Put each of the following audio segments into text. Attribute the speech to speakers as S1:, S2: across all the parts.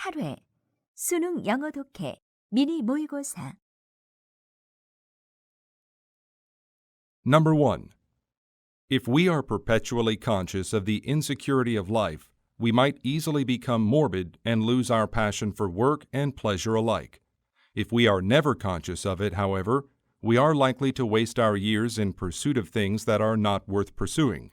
S1: 8회 수능 영어 독해 미니 모의고사
S2: Number 1. If we are perpetually conscious of the insecurity of life, we might easily become morbid and lose our passion for work and pleasure alike. If we are never conscious of it, however, we are likely to waste our years in pursuit of things that are not worth pursuing.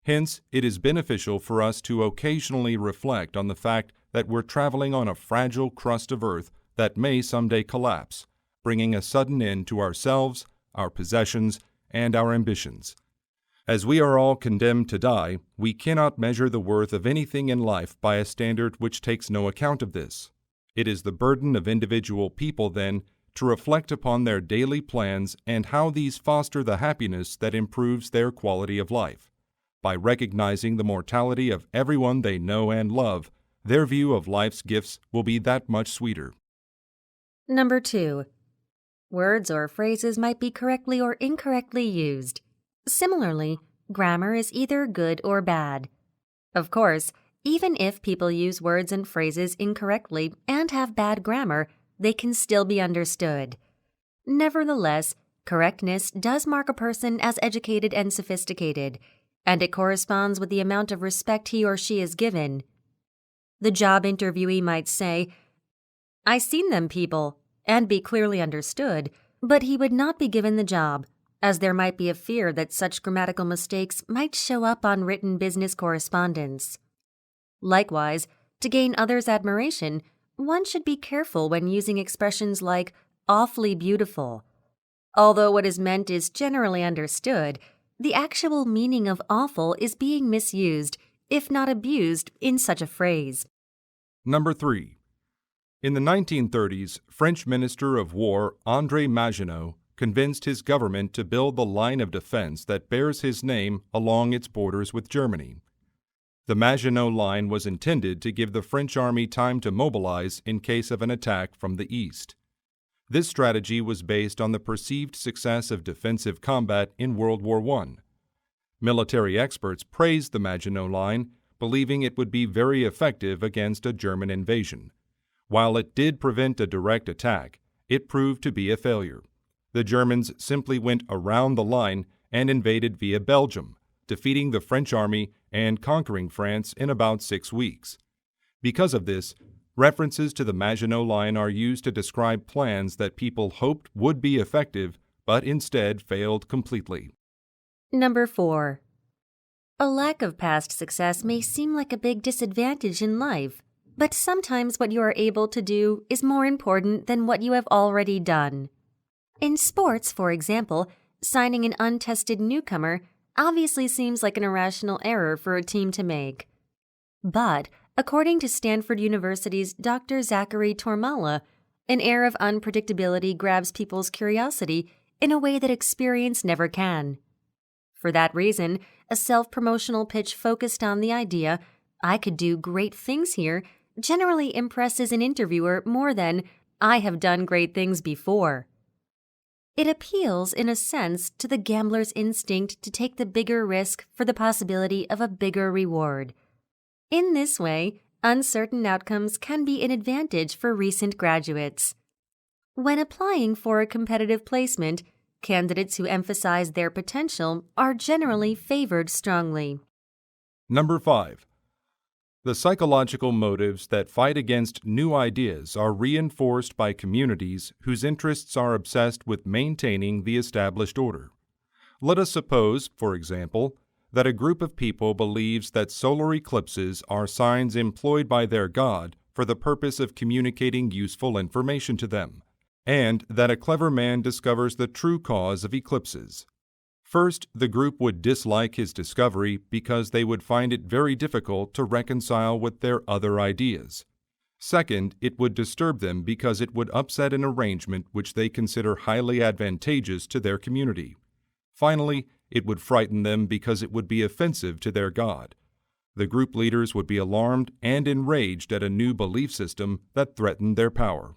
S2: Hence, it is beneficial for us to occasionally reflect on the fact that we're traveling on a fragile crust of earth that may someday collapse, bringing a sudden end to ourselves, our possessions, and our ambitions. As we are all condemned to die, we cannot measure the worth of anything in life by a standard which takes no account of this. It is the burden of individual people, then, to reflect upon their daily plans and how these foster the happiness that improves their quality of life. By recognizing the mortality of everyone they know and love, their view of life's gifts will be that much sweeter.
S3: Number 2. Words or phrases might be correctly or incorrectly used. Similarly, grammar is either good or bad. Of course, even if people use words and phrases incorrectly and have bad grammar, they can still be understood. Nevertheless, correctness does mark a person as educated and sophisticated, and it corresponds with the amount of respect he or she is given. The job interviewee might say, "I seen them people," and be clearly understood, but he would not be given the job, as there might be a fear that such grammatical mistakes might show up on written business correspondence. Likewise, to gain others' admiration, one should be careful when using expressions like awfully beautiful. Although what is meant is generally understood, the actual meaning of awful is being misused, if not abused, in such a phrase.
S2: Number 3. In the 1930s, French Minister of War André Maginot convinced his government to build the line of defense that bears his name along its borders with Germany. The Maginot Line was intended to give the French army time to mobilize in case of an attack from the east. This strategy was based on the perceived success of defensive combat in World War I. Military experts praised the Maginot Line, believing it would be very effective against a German invasion. While it did prevent a direct attack, it proved to be a failure. The Germans simply went around the line and invaded via Belgium, defeating the French army and conquering France in about 6 weeks. Because of this, references to the Maginot Line are used to describe plans that people hoped would be effective, but instead failed completely.
S3: Number 4. A lack of past success may seem like a big disadvantage in life, but sometimes what you are able to do is more important than what you have already done. In sports, for example, signing an untested newcomer obviously seems like an irrational error for a team to make. But, according to Stanford University's Dr. Zachary Tormala, an air of unpredictability grabs people's curiosity in a way that experience never can. For that reason, a self-promotional pitch focused on the idea, "I could do great things here," generally impresses an interviewer more than, "I have done great things before." It appeals, in a sense, to the gambler's instinct to take the bigger risk for the possibility of a bigger reward. In this way, uncertain outcomes can be an advantage for recent graduates. When applying for a competitive placement, candidates who emphasize their potential are generally favored strongly.
S2: Number 5. The psychological motives that fight against new ideas are reinforced by communities whose interests are obsessed with maintaining the established order. Let us suppose, for example, that a group of people believes that solar eclipses are signs employed by their god for the purpose of communicating useful information to them, and that a clever man discovers the true cause of eclipses. First, the group would dislike his discovery because they would find it very difficult to reconcile with their other ideas. Second, it would disturb them because it would upset an arrangement which they consider highly advantageous to their community. Finally, it would frighten them because it would be offensive to their god. The group leaders would be alarmed and enraged at a new belief system that threatened their power.